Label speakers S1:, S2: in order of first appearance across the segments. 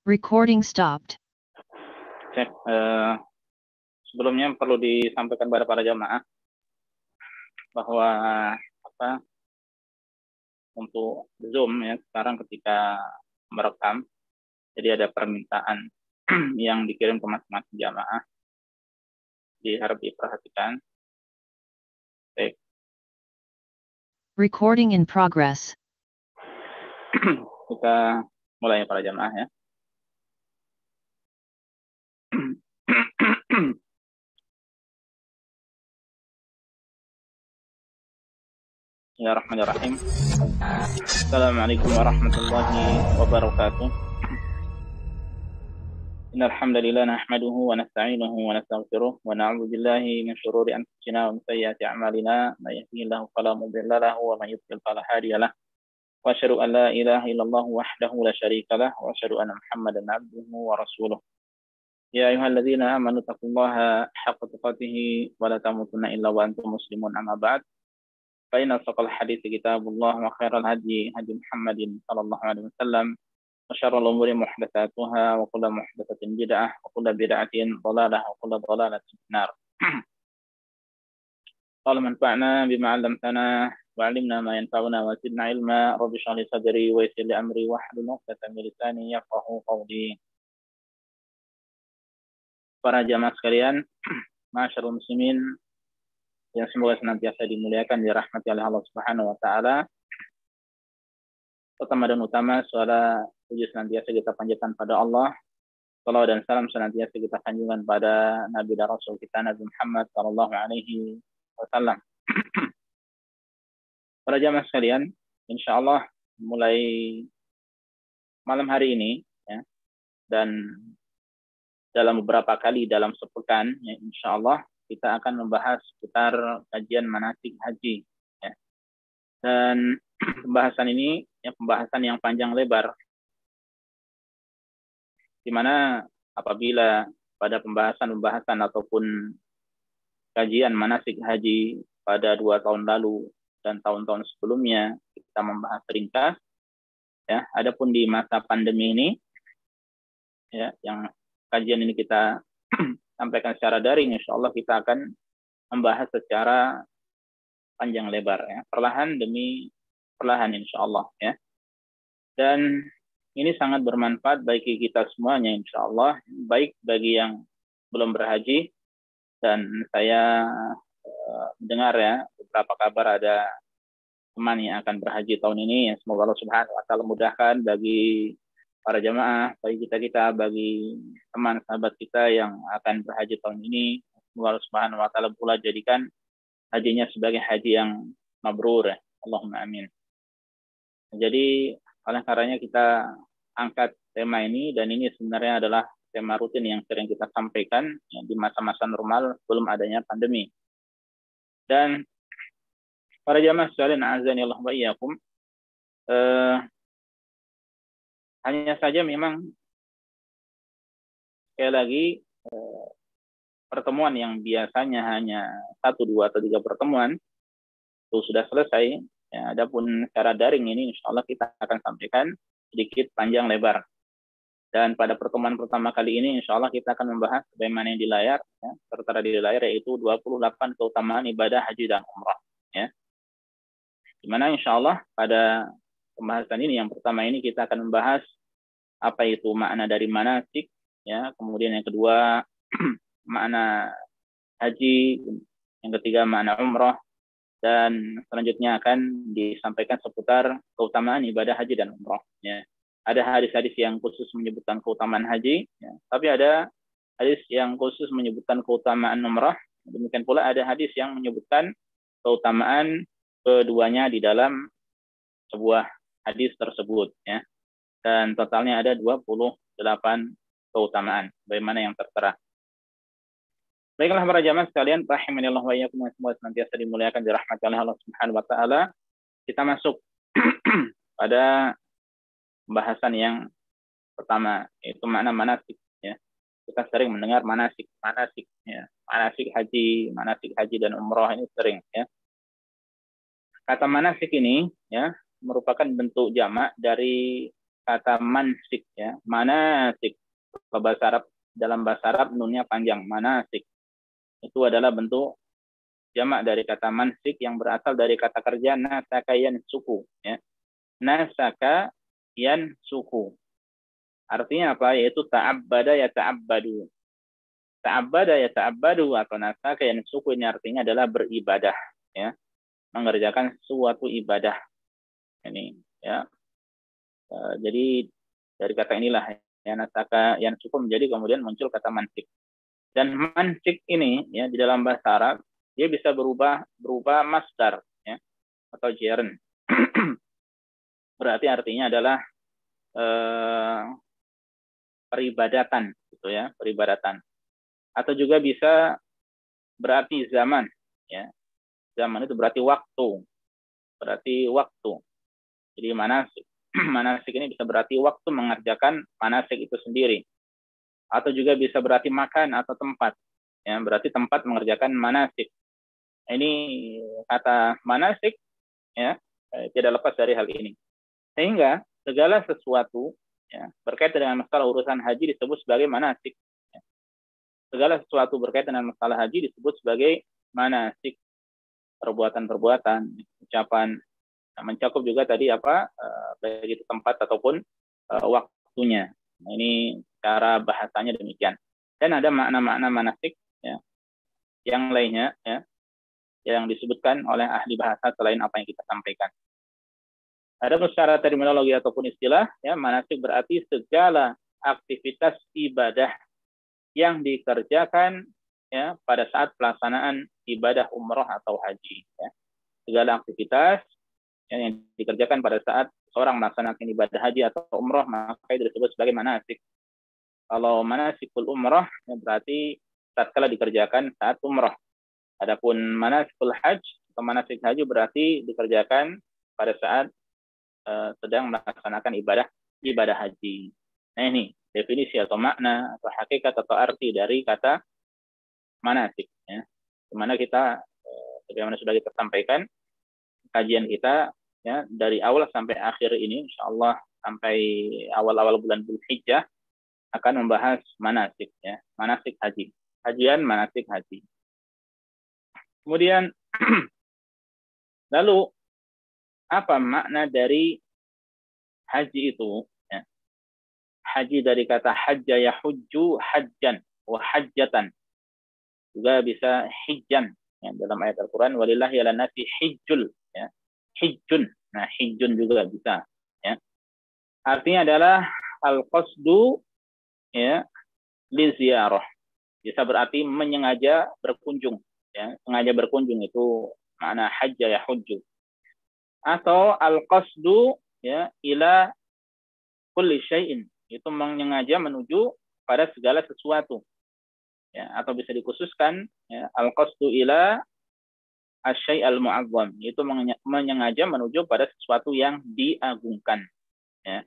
S1: Recording stopped.
S2: Cek, sebelumnya perlu disampaikan kepada para jamaah bahwa untuk Zoom ya sekarang ketika merekam, jadi ada permintaan yang dikirim ke masing-masing jamaah, diharap diperhatikan. Baik.
S1: Recording in progress.
S2: Kita mulai para jamaah ya. Bismillahirrahmanirrahim. Assalamualaikum warahmatullahi wabarakatuh. Innal hamdalillah nahmaduhu wa nasta'inuhu wa nastaghfiruh wa na'udzu billahi min shururi anfusina wa min sayyiati a'malina may yahdihillahu fala mudilla lahu wa may yudlil fala hadiya lahu. Wa asyhadu an la ilaha illallah wahdahu la syarika lah wa asyhadu anna Muhammadan abduhu wa rasuluh. Ya ayyuhalladzina amanu taqullaha haqqa tuqatih wa la tamutunna illa wa antum muslimun amma ba'd. Fa inna asdaqal hadiits kitabullah wa khairal hadi hadi Muhammadin sallallahu alaihi wasallam wa syarrul umuri muhdatsatuha wa kullu muhdatsatin bid'ah wa kullu bid'atin dhalalah wa kullu dhalalatin finnar. Allahumma anfa'na bima 'allamtana wa 'allimna ma yanfa'una wa zidna ilma rabbi shrah li sadri wa yassir li amri wahlul 'uqdatam min lisani yafqahu qawli. Para jamaah sekalian, masyarul muslimin yang semoga senantiasa dimuliakan, dirahmati oleh Allah Subhanahu wa taala. Pertama dan utama, suara puji senantiasa kita panjatkan pada Allah. Salawat dan salam senantiasa kita sanjungkan pada Nabi dan Rasul kita Nabi Muhammad sallallahu alaihi wasallam. Para jamaah sekalian, insyaallah mulai malam hari ini ya, dan dalam beberapa kali dalam sepekan ya, insyaallah kita akan membahas seputar kajian manasik haji ya. Dan pembahasan ini ya pembahasan yang panjang lebar, di mana apabila pada pembahasan ataupun kajian manasik haji pada 2 tahun lalu dan tahun-tahun sebelumnya kita membahas ringkas ya, adapun di masa pandemi ini ya yang kajian ini kita sampaikan secara daring, insyaallah kita akan membahas secara panjang lebar ya, perlahan demi perlahan insyaallah ya. Dan ini sangat bermanfaat bagi kita semuanya insyaallah, baik bagi yang belum berhaji, dan saya mendengar ya beberapa kabar ada teman yang akan berhaji tahun ini ya, semoga Allah Subhanahu wa taala mudahkan bagi para jamaah, bagi kita, bagi teman sahabat kita yang akan berhaji tahun ini. Semoga Allah Subhanahu wa taala pula jadikan hajinya sebagai haji yang mabrur. Allahumma amin. Jadi oleh karenanya kita angkat tema ini, dan ini sebenarnya adalah tema rutin yang sering kita sampaikan ya, di masa-masa normal sebelum adanya pandemi. Dan para jamaah sekalian azani Allah wa iyyakum, hanya saja memang sekali lagi pertemuan yang biasanya hanya 1, 2, atau 3 pertemuan itu sudah selesai ya. Adapun secara daring ini insyaallah kita akan sampaikan sedikit panjang lebar. Dan pada pertemuan pertama kali ini insyaallah kita akan membahas bagaimana yang di layar ya, tertera di layar, yaitu 28 keutamaan ibadah haji dan umrah ya. Dimana insyaallah pada pembahasan ini yang pertama ini kita akan membahas apa itu makna dari manasik ya, kemudian yang kedua makna haji, yang ketiga makna umrah, dan selanjutnya akan disampaikan seputar keutamaan ibadah haji dan umrah ya. Ada hadis-hadis yang khusus menyebutkan keutamaan haji ya, tapi ada hadis yang khusus menyebutkan keutamaan umrah. Demikian pula ada hadis yang menyebutkan keutamaan keduanya di dalam sebuah hadis tersebut ya. Dan totalnya ada 28 keutamaan bagaimana yang tertera. Baiklah para jamaah sekalian, rahimanillah wa iyyakum, semua senantiasa dimuliakan, dirahmati oleh Allah Subhanahu wa taala. Kita masuk pada pembahasan yang pertama, yaitu makna manasik ya. Kita sering mendengar manasik ya. Manasik haji dan umrah ini sering ya. Kata manasik ini ya merupakan bentuk jamak dari kata mansik ya. Manasik. Dalam bahasa Arab nunnya panjang, manasik. Itu adalah bentuk jamak dari kata mansik yang berasal dari kata kerja nasaka yansuku ya. Nasaka yansuku. Artinya apa? Yaitu ta'abbada ya ta'abbadu. Ta'abbada ya ta'abbadu atau nasaka yansuku ini artinya adalah beribadah ya. Mengerjakan suatu ibadah. Ini ya. Jadi dari kata inilah ya nasaka yansuku menjadi kemudian muncul kata mansik. Dan mansik ini ya di dalam bahasa Arab dia bisa berubah masdar ya atau gerund. Berarti artinya adalah peribadatan gitu ya, peribadatan. Atau juga bisa berarti zaman ya. Zaman itu berarti waktu. Berarti waktu. Jadi manasik. Manasik ini bisa berarti waktu mengerjakan manasik itu sendiri. Atau juga bisa berarti makan atau tempat. Ya, berarti tempat mengerjakan manasik. Ini kata manasik ya, tidak lepas dari hal ini. Sehingga segala sesuatu ya, berkaitan dengan masalah urusan haji disebut sebagai manasik. Ya. Segala sesuatu berkaitan dengan masalah haji disebut sebagai manasik. Perbuatan-perbuatan, ucapan, mencakup juga tadi apa, baik itu tempat ataupun waktunya. Nah, ini cara bahasanya demikian. Dan ada makna-makna manasik ya, yang lainnya ya, yang disebutkan oleh ahli bahasa selain apa yang kita sampaikan. Ada secara terminologi ataupun istilah, ya manasik berarti segala aktivitas ibadah yang dikerjakan ya pada saat pelaksanaan ibadah umroh atau haji. Ya. Segala aktivitas yang dikerjakan pada saat seorang melaksanakan ibadah haji atau umroh maka itu disebut sebagai manasik. Kalau manasikul umroh ya berarti tatkala dikerjakan saat umroh. Adapun manasikul haji atau manasik haji berarti dikerjakan pada saat sedang melaksanakan ibadah haji. Nah ini definisi atau makna atau hakikat atau arti dari kata manasik. Ya. Dimana kita sebagaimana sudah kita sampaikan kajian kita ya dari awal sampai akhir ini, insyaallah sampai awal-awal bulan Dzulhijjah akan membahas manasik ya, manasik haji, kajian manasik haji. Kemudian lalu apa makna dari haji itu? Ya. Haji dari kata hajja yahujju hajjan wa hajjatan. Juga bisa hijjan ya, dalam ayat Al-Quran walillahi ala nasi hijjul ya. Hijjun. Nah, hijjun juga bisa ya. Artinya adalah al-qasdu ya li ziyarah. Bisa berarti menyengaja berkunjung ya. Sengaja berkunjung itu makna hajja yahujju. Atau al-qasdu ya ila kulli syai'in, itu menyengaja menuju pada segala sesuatu ya, atau bisa dikhususkan ya, al-qasdu ila asy-syai' al-mu'azzam, itu menyengaja menuju pada sesuatu yang diagungkan ya.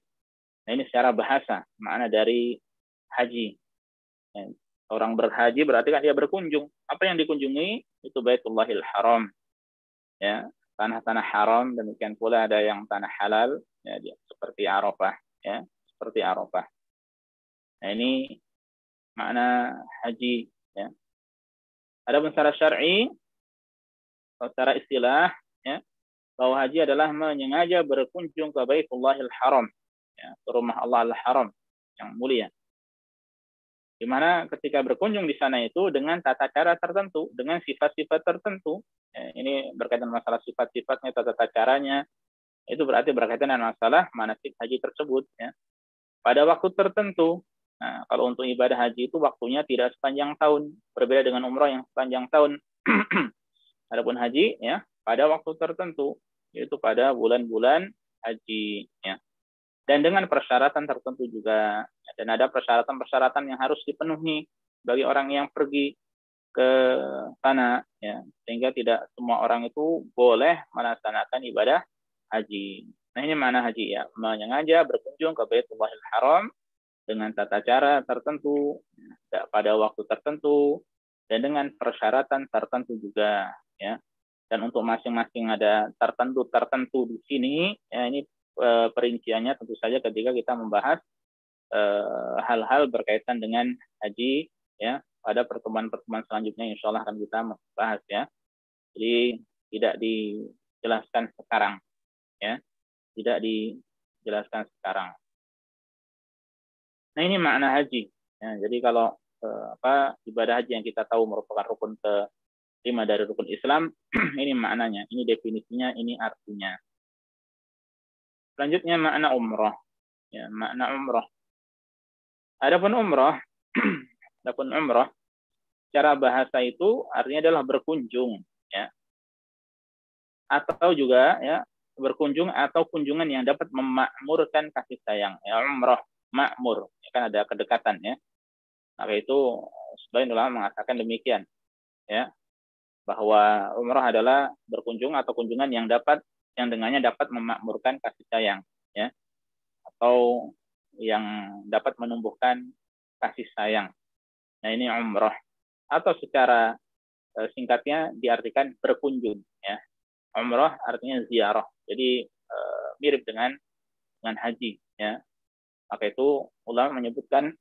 S2: Nah ini secara bahasa makna dari haji ya. Orang berhaji berarti kan dia berkunjung. Apa yang dikunjungi itu Baitullahil Haram ya, tanah-tanah haram. Demikian pula ada yang tanah halal ya, seperti Arafah ya, seperti Arafah. Nah ini makna haji ya. Ada secara syar'i atau secara istilah ya, bahwa haji adalah menyengaja berkunjung ke Baitullahil Haram ya, ke rumah Allah Al-Haram yang mulia. Di mana ketika berkunjung di sana itu dengan tata cara tertentu, dengan sifat-sifat tertentu. Ya, ini berkaitan masalah sifat-sifatnya, tata caranya. Itu berarti berkaitan dengan masalah manasik haji tersebut. Ya. Pada waktu tertentu, nah, kalau untuk ibadah haji itu waktunya tidak sepanjang tahun. Berbeda dengan umrah yang sepanjang tahun. Adapun haji, ya pada waktu tertentu, yaitu pada bulan-bulan haji. Ya. Dan dengan persyaratan tertentu juga. Dan ada persyaratan-persyaratan yang harus dipenuhi bagi orang yang pergi ke sana. Ya. Sehingga tidak semua orang itu boleh melaksanakan ibadah haji. Nah ini mana haji ya. Menyengaja berkunjung ke Baitullahil Haram dengan tata cara tertentu, pada waktu tertentu, dan dengan persyaratan tertentu juga. Ya. Dan untuk masing-masing ada tertentu di sini. Ya, ini perinciannya tentu saja ketika kita membahas hal-hal berkaitan dengan haji ya pada pertemuan-pertemuan selanjutnya insya Allah akan kita bahas ya. Jadi tidak dijelaskan sekarang ya, tidak dijelaskan sekarang. Nah ini makna haji ya. Jadi kalau ibadah haji yang kita tahu merupakan rukun kelima dari rukun Islam, ini maknanya, ini definisinya, ini artinya. Selanjutnya makna umrah ya, makna umrah. Adapun umrah secara bahasa itu artinya adalah berkunjung ya. Atau juga ya berkunjung atau kunjungan yang dapat memakmurkan kasih sayang. Ya, umrah makmur, ya, kan ada kedekatan ya. Maka itu sebagian ulama mengatakan demikian ya, bahwa umrah adalah berkunjung atau kunjungan yang dengannya dapat memakmurkan kasih sayang ya, atau yang dapat menumbuhkan kasih sayang. Nah ini umrah, atau secara singkatnya diartikan berkunjung ya. Umrah artinya ziarah, jadi mirip dengan haji ya. Maka itu ulama menyebutkan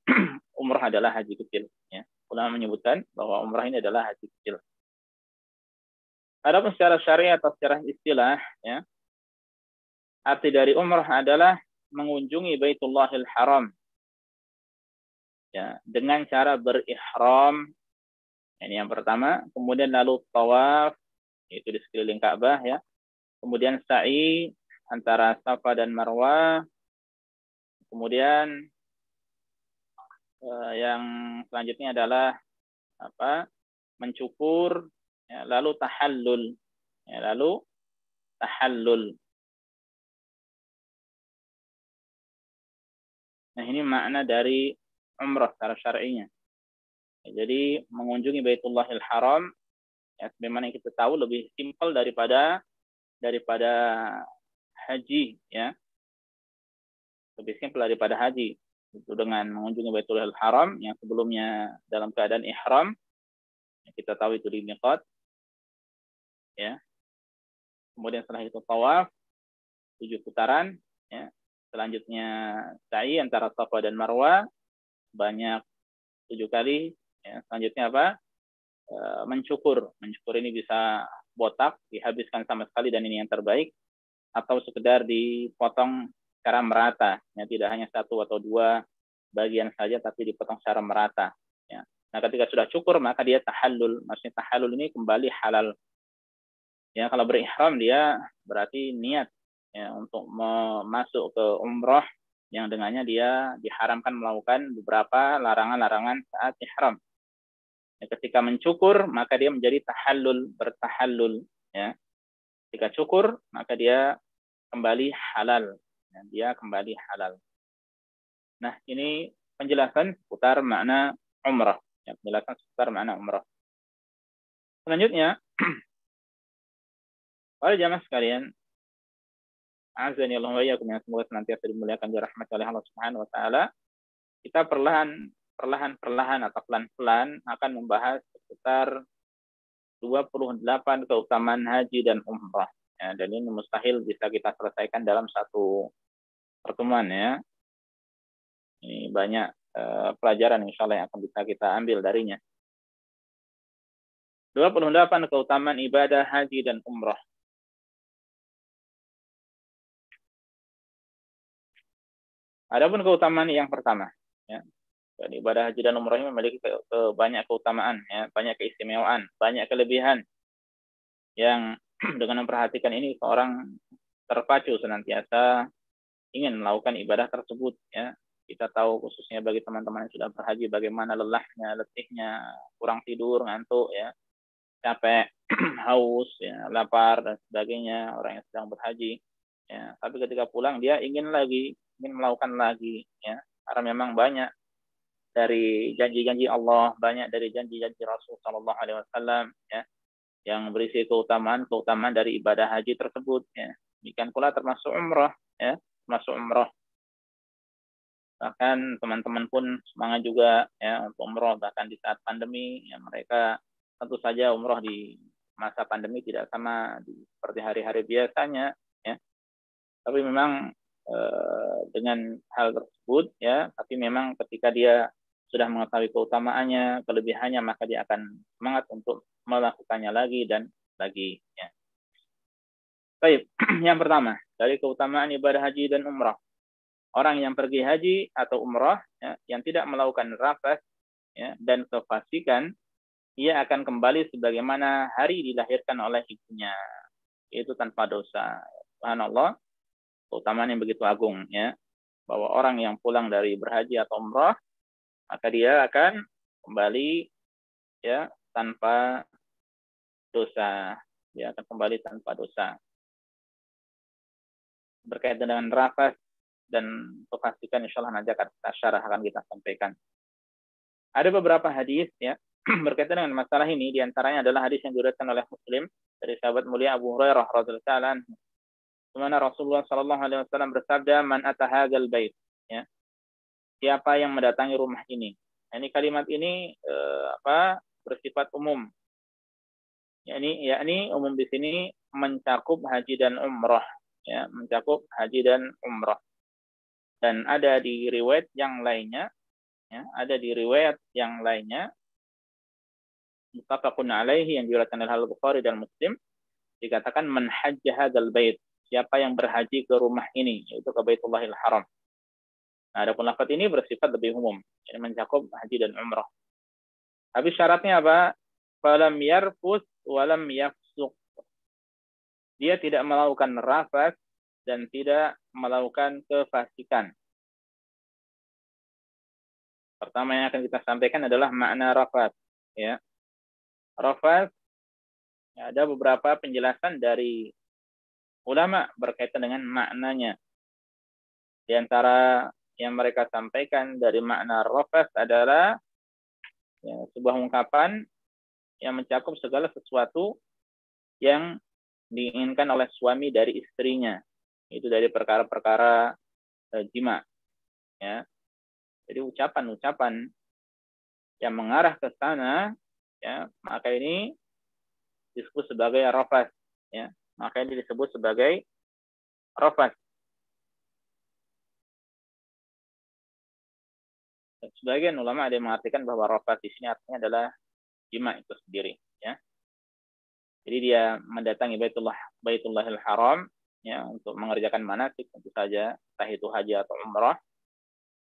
S2: umrah adalah haji kecil ya. Ulama menyebutkan bahwa umrah ini adalah haji kecil. Adapun secara syariat atau secara istilah ya, arti dari umrah adalah mengunjungi Baitullahil Haram ya, dengan cara berihram. Ini yang pertama, kemudian lalu tawaf, itu di sekeliling Ka'bah ya. Kemudian sa'i antara Safa dan Marwah. Kemudian yang selanjutnya adalah mencukur ya, lalu tahallul ya, Nah ini makna dari umrah secara syar'inya ya, jadi mengunjungi Baitullahil Haram ya, sebagaimana yang kita tahu lebih simpel daripada haji ya, lebih simpel daripada haji itu dengan mengunjungi Baitullahil Haram yang sebelumnya dalam keadaan ihram ya, kita tahu itu di miqat ya. Kemudian setelah itu tawaf 7 putaran ya. Selanjutnya sa'i antara Safa dan Marwah banyak 7 kali ya. Selanjutnya mencukur ini bisa botak dihabiskan sama sekali dan ini yang terbaik, atau sekedar dipotong secara merata ya, tidak hanya 1 atau 2 bagian saja tapi dipotong secara merata ya. Nah ketika sudah cukur maka dia tahallul, maksudnya tahallul ini kembali halal ya. Kalau berihram dia berarti niat ya untuk masuk ke umrah yang dengannya dia diharamkan melakukan beberapa larangan-larangan saat ihram. Ya, ketika mencukur maka dia menjadi bertahallul ya. Ketika cukur maka dia kembali halal ya, dia kembali halal. Nah, ini penjelasan seputar makna umrah ya, penjelasan seputar makna umrah. Selanjutnya para jamaah sekalian, azani Allah wa iyyakum, semoga senantiasa dimuliakan dan dirahmati oleh Allah Subhanahu wa taala. Kita perlahan-perlahan atau pelan-pelan akan membahas seputar 28 keutamaan haji dan umrah. Ya, dan ini mustahil bisa kita selesaikan dalam satu pertemuan ya. Ini banyak pelajaran insyaallah yang akan bisa kita ambil darinya. 28 keutamaan ibadah haji dan umrah. Adapun keutamaan yang pertama ya. Dan ibadah haji dan umrah ini memiliki banyak keutamaan ya, banyak keistimewaan, banyak kelebihan yang dengan memperhatikan ini seorang terpacu senantiasa ingin melakukan ibadah tersebut ya. Kita tahu khususnya bagi teman-teman yang sudah berhaji bagaimana lelahnya, letihnya, kurang tidur, ngantuk ya, capek, haus ya, lapar dan sebagainya orang yang sedang berhaji ya. Tapi ketika pulang dia ingin melakukan lagi ya, karena memang banyak dari janji-janji Allah, banyak dari janji-janji Rasul Shallallahu Alaihi Wasallam ya, yang berisi keutamaan dari ibadah haji tersebut ya. Demikian pula termasuk umrah ya, termasuk umrah. Bahkan teman-teman pun semangat juga ya untuk umrah, bahkan di saat pandemi ya, mereka tentu saja umrah di masa pandemi tidak sama seperti hari-hari biasanya ya. Tapi memang dengan hal tersebut, ya. Tapi memang ketika dia sudah mengetahui keutamaannya, kelebihannya, maka dia akan semangat untuk melakukannya lagi dan lagi. Ya. Baik, yang pertama dari keutamaan ibadah haji dan umrah. Orang yang pergi haji atau umrah, ya, yang tidak melakukan rafas, ya, dan kefasikan, ia akan kembali sebagaimana hari dilahirkan oleh ibunya, yaitu tanpa dosa. Subhanallah, keutamaan yang begitu agung, ya, bahwa orang yang pulang dari berhaji atau umrah, maka dia akan kembali, ya, tanpa dosa. Dia akan kembali tanpa dosa. Berkaitan dengan rafas dan kefasikan, insya Allah nanti akan kita syarah, akan kita sampaikan. Ada beberapa hadis, ya, berkaitan dengan masalah ini. Di antaranya adalah hadis yang diriwayatkan oleh Muslim dari sahabat mulia Abu Hurairah radhiyallahu anhu, di mana Rasulullah sallallahu alaihi wasallam bersabda, "Man atahadzal bait." Ya. Siapa yang mendatangi rumah ini? Ini kalimat ini bersifat umum. Yakni umum di sini mencakup haji dan umrah, ya, mencakup haji dan umrah. Dan ada di riwayat yang lainnya, ya, muttafaqun alaihi, yang diriwayatkan oleh Al-Bukhari dan Muslim, dikatakan man hajja hadzal bait, siapa yang berhaji ke rumah ini, yaitu ke Baitullahil Haram. Nah, adapun lafaz ini bersifat lebih umum, ini mencakup haji dan umrah. Tapi syaratnya apa? Falam yarfus walam yafsuq. Dia tidak melakukan rafas dan tidak melakukan kefasikan. Pertama yang akan kita sampaikan adalah makna rafas, ya. Rafas, ya, ada beberapa penjelasan dari ulama berkaitan dengan maknanya. Di antara yang mereka sampaikan dari makna rafas adalah, ya, sebuah ungkapan yang mencakup segala sesuatu yang diinginkan oleh suami dari istrinya, itu dari perkara-perkara jima, ya. Jadi ucapan-ucapan yang mengarah ke sana, ya, maka ini disebut sebagai rafas, ya. Maka ini disebut sebagai rafas. Sebagian ulama ada yang mengartikan bahwa rafas di sini artinya adalah jima itu sendiri, ya. Jadi dia mendatangi Baitullahil Haram, ya, untuk mengerjakan manasik, tentu saja entah itu haji atau umrah,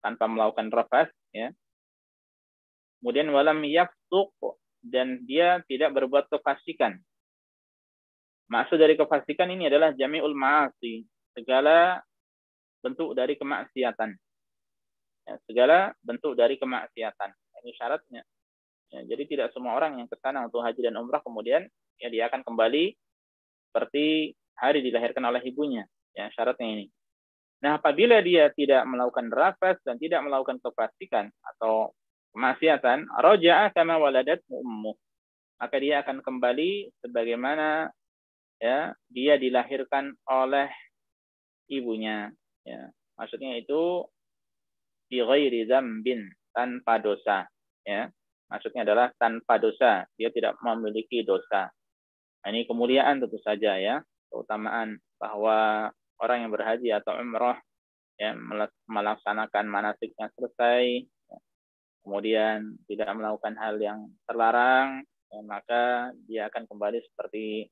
S2: tanpa melakukan rafas, ya. Kemudian walam yafsuq, dan dia tidak berbuat kefasikan. Maksud dari kefasikan ini adalah jami'ul ma'asi, segala bentuk dari kemaksiatan. Ya, segala bentuk dari kemaksiatan. Ini syaratnya. Ya, jadi tidak semua orang yang ke sana untuk haji dan umrah kemudian, ya, dia akan kembali seperti hari dilahirkan oleh ibunya. Ya, syaratnya ini. Nah, apabila dia tidak melakukan rafas dan tidak melakukan kefasikan atau kemaksiatan, raja'a kama waladat ummuh, maka dia akan kembali sebagaimana, ya, dia dilahirkan oleh ibunya. Ya, maksudnya itu bi ghairi dzambin, tanpa dosa, ya. Maksudnya adalah tanpa dosa, dia tidak memiliki dosa. Nah, ini kemuliaan tentu saja, ya, keutamaan bahwa orang yang berhaji atau umrah, ya, melaksanakan manasiknya selesai, ya, kemudian tidak melakukan hal yang terlarang, ya, maka dia akan kembali seperti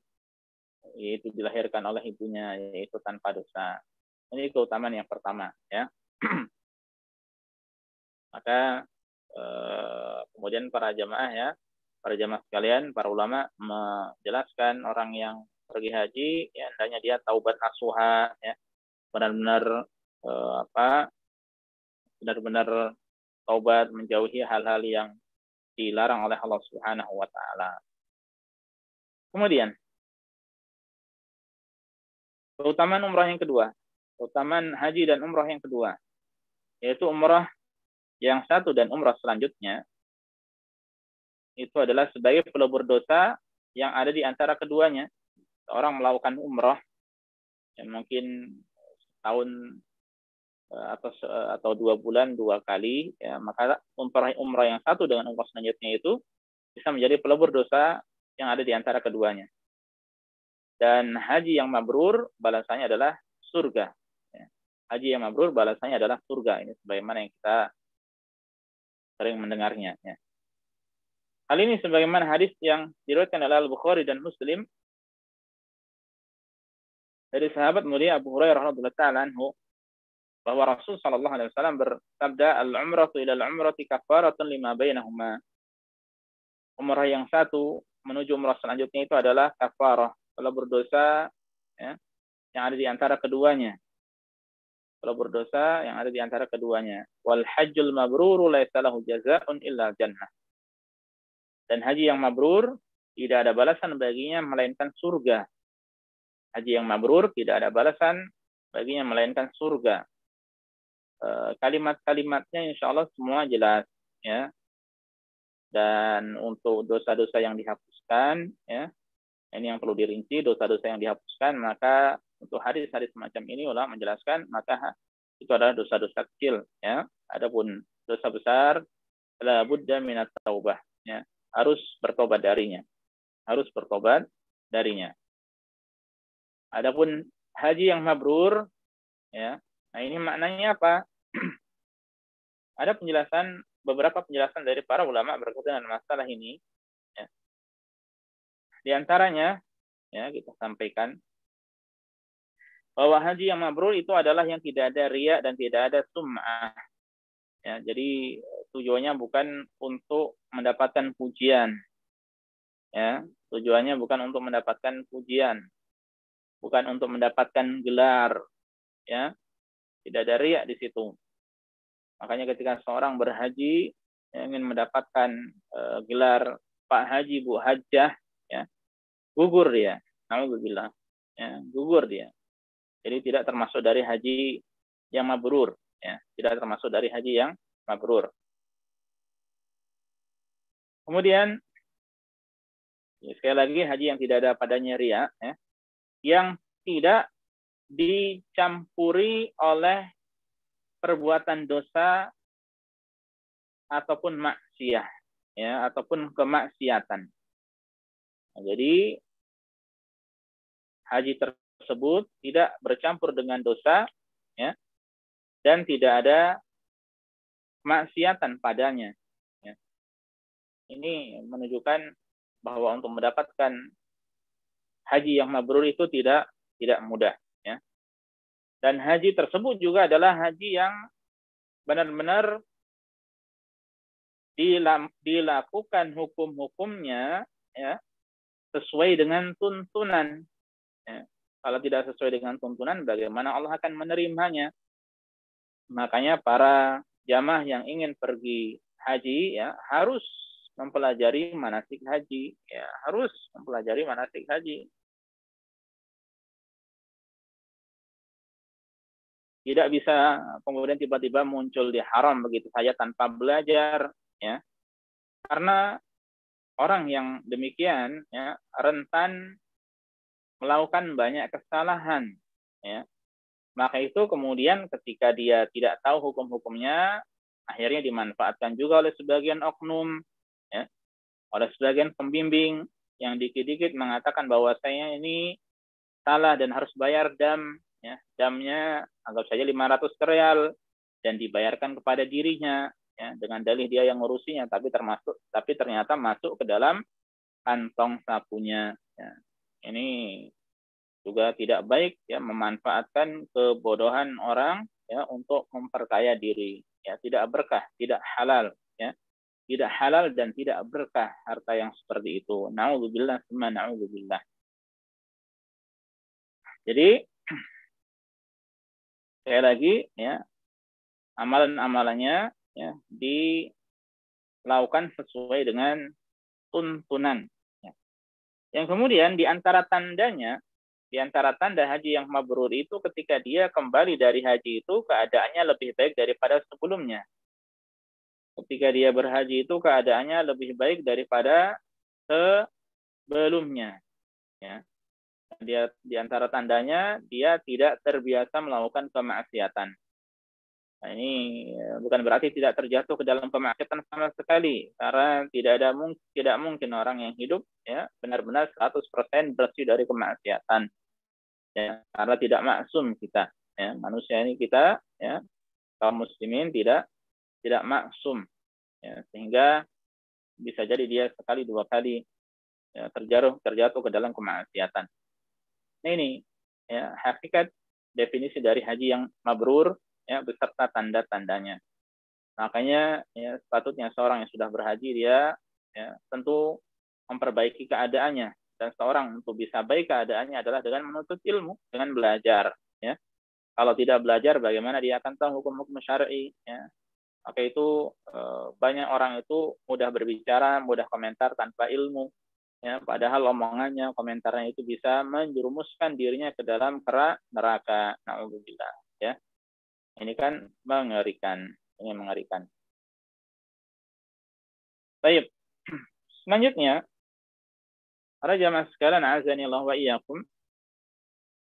S2: itu dilahirkan oleh ibunya, yaitu tanpa dosa. Ini keutamaan yang pertama, ya. Maka kemudian para jamaah sekalian, para ulama menjelaskan orang yang pergi haji, ya, hendaknya dia taubat nasuha, ya, benar-benar benar-benar taubat, menjauhi hal-hal yang dilarang oleh Allah Subhanahu wa taala. Kemudian keutamaan umrah yang kedua, keutamaan haji dan umrah yang kedua, yaitu umrah yang satu dan umrah selanjutnya itu adalah sebagai pelebur dosa yang ada di antara keduanya. Orang melakukan umrah yang mungkin tahun atau 2 bulan 2 kali, ya, maka umrah yang satu dengan umrah selanjutnya itu bisa menjadi pelebur dosa yang ada di antara keduanya. Dan haji yang mabrur balasannya adalah surga. Ya. haji yang mabrur balasannya adalah surga. Ini sebagaimana yang kita sering mendengarnya. Ya. Hal ini sebagaimana hadis yang diriwayatkan oleh Al-Bukhari dan Muslim dari sahabat mulia Abu Hurairah radhiyallahu ta'ala anhu, bahwa Rasul sallallahu alaihi wasallam bersabda, al-umratu ila al-umrati kafaratun lima bainahuma. Umrah yang satu menuju umrah selanjutnya itu adalah kafarah, kalau berdosa ya, yang ada di antara keduanya. Kalau berdosa yang ada di antara keduanya. Wal hajjul mabruru laisa lahu jazaa'un illa jannah. Dan haji yang mabrur tidak ada balasan baginya melainkan surga. Haji yang mabrur tidak ada balasan baginya melainkan surga. Kalimat-kalimatnya insya Allah semua jelas, ya. Dan untuk dosa-dosa yang dihapuskan, ya, ini yang perlu dirinci, dosa-dosa yang dihapuskan, maka untuk hadis-hadis semacam ini ulama menjelaskan, maka itu adalah dosa-dosa kecil, ya. Adapun dosa besar, la budda minat taubah, ya. Harus bertobat darinya. Harus bertobat darinya. Adapun haji yang mabrur, ya. Nah, ini maknanya apa? Ada beberapa penjelasan dari para ulama berkaitan dengan masalah ini. Ya. Di antaranya, ya, kita sampaikan bahwa haji yang mabrur itu adalah yang tidak ada riya dan tidak ada sum'ah. Ya, jadi tujuannya bukan untuk mendapatkan pujian. Ya, tujuannya bukan untuk mendapatkan pujian, bukan untuk mendapatkan gelar. Ya, tidak ada riya di situ. Makanya ketika seorang berhaji ingin mendapatkan gelar Pak Haji, Bu Hajjah, ya, gugur dia. Alhamdulillah, ya, gugur dia. Jadi tidak termasuk dari haji yang mabrur, ya, tidak termasuk dari haji yang mabrur. Kemudian ya, sekali lagi haji yang tidak ada padanya riya, ya, yang tidak dicampuri oleh perbuatan dosa ataupun maksiat, ya, ataupun kemaksiatan. Nah, jadi haji tersebut tidak bercampur dengan dosa, ya, dan tidak ada kemaksiatan padanya. Ya. Ini menunjukkan bahwa untuk mendapatkan haji yang mabrur itu tidak mudah. Ya. Dan haji tersebut juga adalah haji yang benar-benar dilakukan hukum-hukumnya, ya, sesuai dengan tuntunan. Ya. Kalau tidak sesuai dengan tuntunan, bagaimana Allah akan menerimanya? Makanya para jamaah yang ingin pergi haji, ya, harus mempelajari manasik haji, ya, harus mempelajari manasik haji. Tidak bisa kemudian tiba-tiba muncul di haram begitu saja tanpa belajar, ya. Karena orang yang demikian, ya, rentan melakukan banyak kesalahan, ya. Maka itu kemudian ketika dia tidak tahu hukum-hukumnya, akhirnya dimanfaatkan juga oleh sebagian oknum, ya, oleh sebagian pembimbing yang dikit-dikit mengatakan bahwa saya ini salah dan harus bayar dam. Ya, damnya anggap saja 500 real dan dibayarkan kepada dirinya, ya, dengan dalih dia yang ngurusinya, tapi ternyata masuk ke dalam kantong sapunya. Ya. Ini juga tidak baik, ya, memanfaatkan kebodohan orang, ya, untuk memperkaya diri. Ya, tidak berkah, tidak halal, ya. Tidak halal dan tidak berkah harta yang seperti itu. Na'udzubillah, summa na'udzubillah. Jadi sekali lagi, ya, amalan-amalannya, ya, dilakukan sesuai dengan tuntunan. Ya. Yang kemudian di antara tanda haji yang mabrur itu ketika dia kembali dari haji itu keadaannya lebih baik daripada sebelumnya. Ketika dia berhaji itu keadaannya lebih baik daripada sebelumnya. Ya. Dia di antara tandanya dia tidak terbiasa melakukan kemaksiatan. Nah, ini bukan berarti tidak terjatuh ke dalam kemaksiatan sama sekali, karena tidak mungkin orang yang hidup, ya, benar-benar 100% bersih dari kemaksiatan. Ya, karena tidak maksum kita. Ya, manusia ini kita, ya, kaum muslimin tidak maksum, ya, sehingga bisa jadi dia sekali dua kali, ya, terjatuh ke dalam kemaksiatan. Nah, ini, ya, hakikat definisi dari haji yang mabrur, ya, beserta tanda-tandanya. Makanya, ya, sepatutnya seorang yang sudah berhaji dia, ya, tentu memperbaiki keadaannya, dan seorang untuk bisa baik keadaannya adalah dengan menuntut ilmu, dengan belajar, ya. Kalau tidak belajar, bagaimana dia akan tahu hukum-hukum syar'i, ya. Maka itu banyak orang itu mudah berbicara, mudah komentar tanpa ilmu, ya. Padahal omongannya, komentarnya itu bisa menjerumuskan dirinya ke dalam kerak neraka. Na'udzubillah, ya. Ini kan mengerikan. Ini mengerikan. Baik. Selanjutnya, para jamaah sekalian, azanillahu wa iyyakum.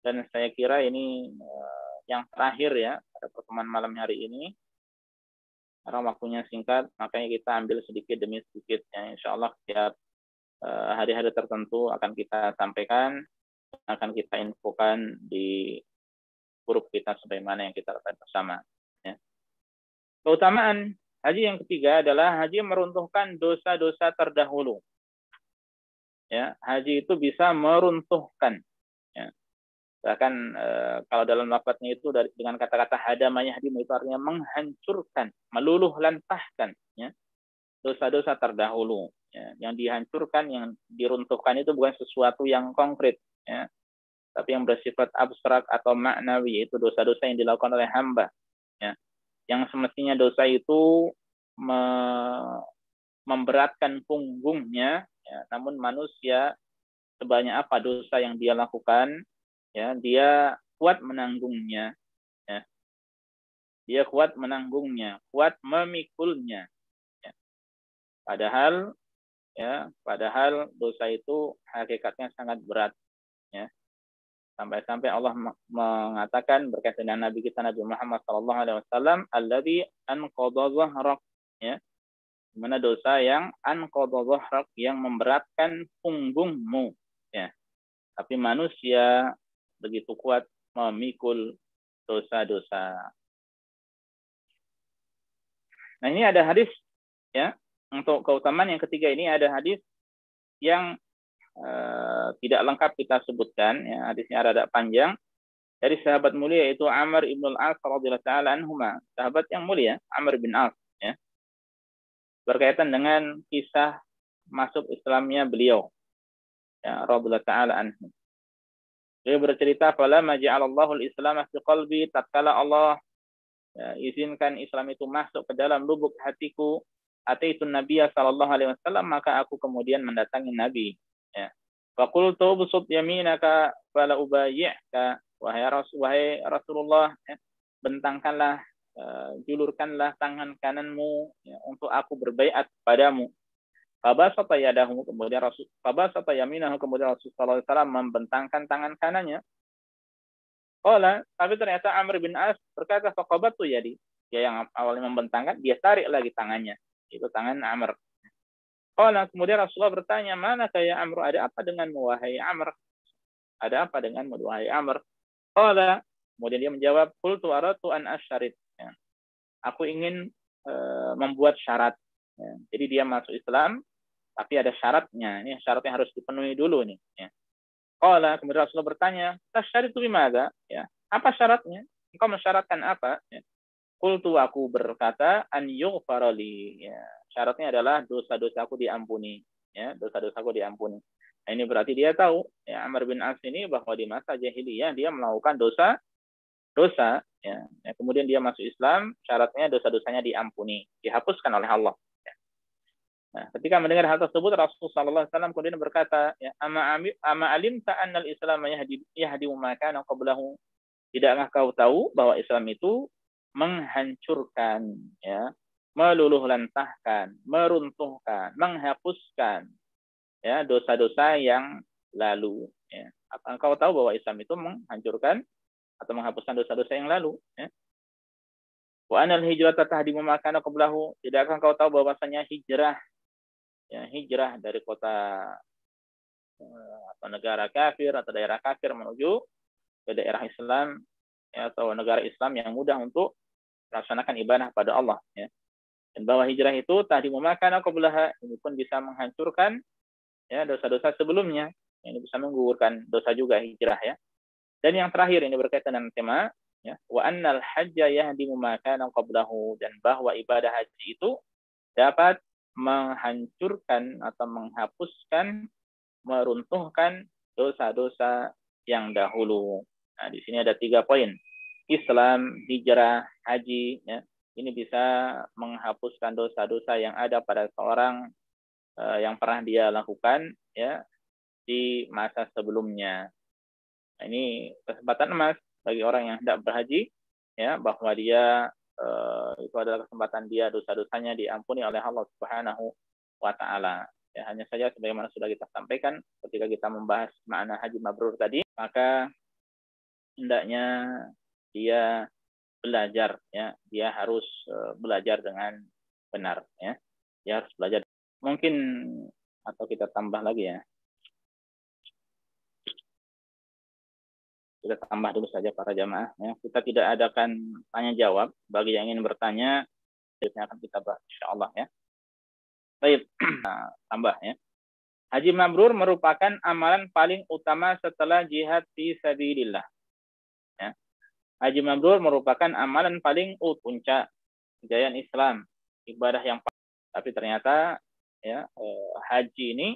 S2: Dan saya kira ini yang terakhir, ya, pada pertemuan malam hari ini. Karena waktunya singkat, makanya kita ambil sedikit demi sedikit, ya. Insya Allah setiap hari-hari tertentu akan kita sampaikan, akan kita infokan di grup kita sebagaimana yang kita lakukan bersama, ya. Keutamaan haji yang ketiga adalah haji meruntuhkan dosa-dosa terdahulu. Ya, haji itu bisa meruntuhkan, ya. Bahkan kalau dalam lafadznya itu dengan kata-kata hadama yahdimu itu artinya menghancurkan, meluluh lantahkan, ya, dosa-dosa terdahulu, ya. Yang dihancurkan, yang diruntuhkan itu bukan sesuatu yang konkret, ya, tapi yang bersifat abstrak atau maknawi, yaitu dosa-dosa yang dilakukan oleh hamba, ya. Yang semestinya dosa itu memberatkan punggungnya, ya, namun manusia sebanyak apa dosa yang dia lakukan, ya, dia kuat menanggungnya, ya. Dia kuat menanggungnya, kuat memikulnya, ya. Padahal dosa itu hakikatnya sangat berat, ya. Sampai-sampai Allah mengatakan berkaitan dengan Nabi kita Nabi Muhammad SAW, alladzi anqadha dhahrak, ya. Mana dosa yang anqadha dhahrak, yang memberatkan punggungmu, ya. Tapi manusia begitu kuat memikul dosa-dosa. Nah, ini ada hadis, ya. Untuk keutamaan yang ketiga ini ada hadis yang tidak lengkap kita sebutkan, ya. Hadisnya rada panjang dari sahabat mulia yaitu Amr ibn al-As radhiyallahu ta'ala anhuma, sahabat yang mulia Amr bin As, ya. Berkaitan dengan kisah masuk Islamnya beliau, ya, radhiyallahu ta'ala anhu. Beliau bercerita, "Falamma ja'alallahu al-Islam fi qalbi", tatkala Allah, ya, izinkan Islam itu masuk ke dalam lubuk hatiku, ataitun Nabiyya sallallahu alaihi wasallam, maka aku kemudian mendatangi Nabi, ya. Fa qultu busut yaminaka fala ubayyi'ka, wahai Rasulullah, ya, bentangkanlah, julurkanlah tangan kananmu, ya, untuk aku berbaiat padamu. Fabasata yadahu, kemudian Fabasata yaminahu, kemudian Rasulullah SAW membentangkan tangan kanannya. Qala, tapi ternyata Amr bin As berkata, faqabatu yadi, dia yang awalnya membentangkan, dia tarik lagi tangannya, itu tangan Amr. Qala, kemudian Rasulullah bertanya, mana kaya Amr, ada apa denganmu wahai Amr? Ada apa denganmu wahai Amr? Qala, kemudian dia menjawab, qultu aratu an asyarid, ya. Aku ingin membuat syarat, ya. Jadi dia masuk Islam, tapi ada syaratnya. Ini syaratnya harus dipenuhi dulu nih, ya. Qala, kemudian Rasulullah bertanya, tasyaritu bimada, ya. Apa syaratnya? Engkau mensyaratkan apa? Ya. Qultu, aku berkata, an yughfara li, ya. Syaratnya adalah dosa-dosaku diampuni, ya, dosa-dosaku diampuni. Nah, ini berarti dia tahu, ya, Amr bin As ini bahwa di masa jahiliyah dia melakukan dosa, ya. Ya, kemudian dia masuk Islam, syaratnya dosa-dosanya diampuni, dihapuskan oleh Allah. Ya. Nah, ketika mendengar hal tersebut, Rasulullah SAW kemudian berkata, ya, ama alimta annal Islam yahdi ma kana qablahu. Tidakkah kau tahu bahwa Islam itu menghancurkan, ya, meluluh lantahkan, meruntuhkan, menghapuskan, ya, dosa-dosa yang lalu, ya. Apa engkau tahu bahwa Islam itu menghancurkan atau menghapuskan dosa-dosa yang lalu, ya? Wa anal hijrata tahdimu ma kana qablahu. Tidakkah engkau tahu bahwasanya hijrah, ya, hijrah dari kota atau negara kafir atau daerah kafir menuju ke daerah Islam, ya, atau negara Islam yang mudah untuk melaksanakan ibadah pada Allah, ya. Dan bahwa hijrah itu tahdimu ma kana qablaha, ini pun bisa menghancurkan, ya, dosa-dosa sebelumnya. Ini bisa menggugurkan dosa juga hijrah, ya. Dan yang terakhir ini berkaitan dengan tema, ya, wa annal hajja yahdimu ma kana qablahu, dan bahwa ibadah haji itu dapat menghancurkan atau menghapuskan, meruntuhkan dosa-dosa yang dahulu. Nah, di sini ada 3 poin. Islam, hijrah, haji, ya. Ini bisa menghapuskan dosa-dosa yang ada pada seorang yang pernah dia lakukan, ya, di masa sebelumnya. Nah, ini kesempatan emas bagi orang yang hendak berhaji, ya, bahwa dia itu adalah kesempatan dia, dosa-dosanya diampuni oleh Allah Subhanahu wa taala. Ya, hanya saja sebagaimana sudah kita sampaikan ketika kita membahas makna haji mabrur tadi, maka hendaknya dia belajar, ya, dia harus belajar dengan benar, ya. Dia harus belajar. Mungkin atau kita tambah lagi, ya. Kita tambah dulu saja para jamaah, ya. Kita tidak adakan tanya jawab. Bagi yang ingin bertanya, selanjutnya akan kita bahas insyaallah, ya. Baik, tambah, ya. Haji mabrur merupakan amalan paling utama setelah jihad fi sabilillah. Ya. Haji mabrur merupakan amalan paling puncak kejayaan Islam, ibadah yang tapi ternyata, ya, haji ini,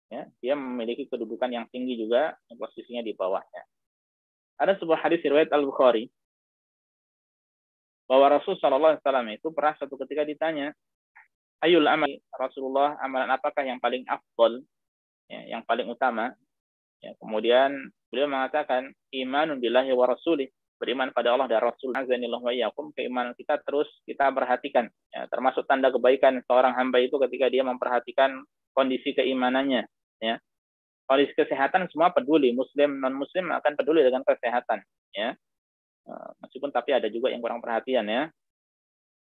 S2: ya, dia memiliki kedudukan yang tinggi juga, posisinya di bawahnya. Ada sebuah hadis riwayat Al-Bukhari bahwa Rasul sallallahu alaihi wasallam itu pernah suatu ketika ditanya, ayul amal, Rasulullah, amalan apakah yang paling afdal, ya, yang paling utama? Ya, kemudian beliau mengatakan, imanun billahi wa rasulih, beriman pada Allah dan Rasul. Azanillahu wa iyyakum, keimanan kita terus kita perhatikan. Ya, termasuk tanda kebaikan seorang hamba itu ketika dia memperhatikan kondisi keimanannya. Ya. Kondisi kesehatan semua peduli, muslim non muslim akan peduli dengan kesehatan. Ya. Meskipun tapi ada juga yang kurang perhatian, ya.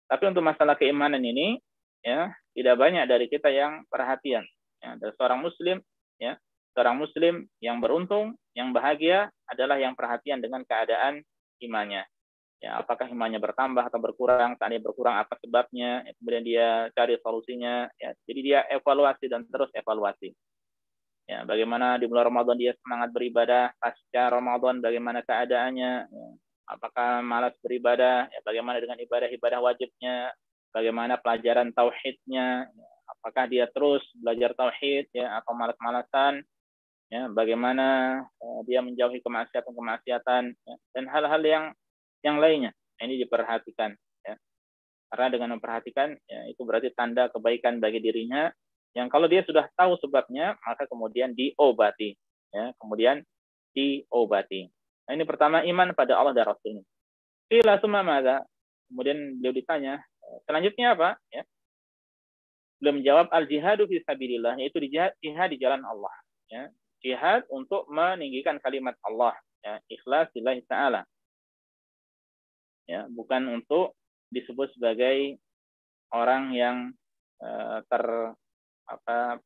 S2: Tapi untuk masalah keimanan ini, ya, tidak banyak dari kita yang perhatian. Ya, dari seorang muslim, ya, seorang muslim yang beruntung, yang bahagia adalah yang perhatian dengan keadaan imannya. Ya, apakah imannya bertambah atau berkurang? Tadi berkurang, apa sebabnya? Ya, kemudian dia cari solusinya. Ya, jadi dia evaluasi dan terus evaluasi. Ya, bagaimana di bulan Ramadan dia semangat beribadah, pasca Ramadan bagaimana keadaannya? Ya, apakah malas beribadah? Ya, bagaimana dengan ibadah-ibadah wajibnya? Bagaimana pelajaran tauhidnya? Ya, apakah dia terus belajar tauhid, ya, atau malas-malasan? Ya, bagaimana dia menjauhi kemaksiatan-kemaksiatan, ya, dan hal-hal yang lainnya. Ini diperhatikan, ya. Karena dengan memperhatikan, ya, itu berarti tanda kebaikan bagi dirinya. Yang kalau dia sudah tahu sebabnya, maka kemudian diobati, ya, kemudian diobati. Nah, ini pertama, iman pada Allah dan Rasulnya. Qila tsumma madza? Kemudian beliau ditanya, selanjutnya apa? Ya. Beliau menjawab, al-jihadu fi sabilillah, yaitu jihad di jalan Allah, ya. Jihad untuk meninggikan kalimat Allah, ya, ikhlas lillahi ta'ala, ya, bukan untuk disebut sebagai orang yang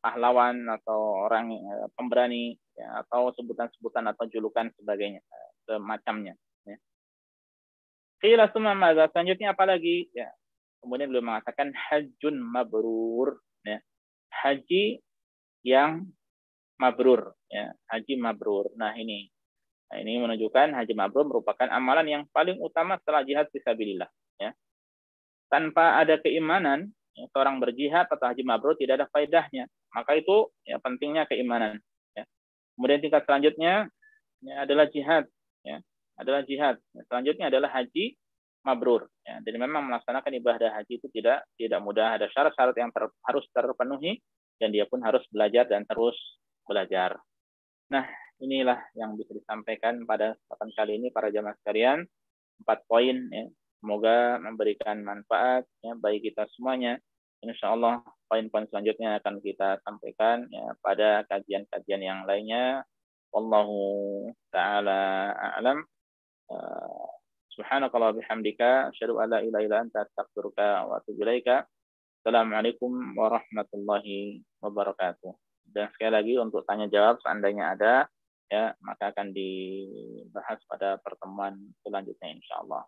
S2: pahlawan atau orang pemberani, ya, atau sebutan-sebutan atau julukan sebagainya, semacamnya, ya. Qila tsumma madza? Selanjutnya apa lagi? Ya. Kemudian beliau mengatakan hajjun mabrur, ya. Haji yang mabrur, ya, haji mabrur. Nah, ini menunjukkan haji mabrur merupakan amalan yang paling utama setelah jihad fisabilillah, ya. Tanpa ada keimanan, ya, seorang berjihad atau haji mabrur tidak ada faedahnya. Maka itu, ya, pentingnya keimanan, ya. Kemudian tingkat selanjutnya, ya, adalah jihad, ya, adalah jihad. Selanjutnya adalah haji mabrur, ya. Jadi memang melaksanakan ibadah haji itu tidak mudah, ada syarat-syarat yang harus terpenuhi, dan dia pun harus belajar dan terus belajar. Nah, inilah yang bisa disampaikan pada kesempatan kali ini para jamaah sekalian, 4 poin, ya. Semoga memberikan manfaat, ya, bagi kita semuanya. Insyaallah poin-poin selanjutnya akan kita sampaikan, ya, pada kajian-kajian yang lainnya. Wallahu taala a'lam. Subhanakallah bihamdika asyhadu an la ilaha illa anta astaghfiruka wa atubu ilaika. Assalamualaikum warahmatullahi wabarakatuh. Dan sekali lagi untuk tanya jawab seandainya ada, ya maka akan dibahas pada pertemuan selanjutnya insya Allah.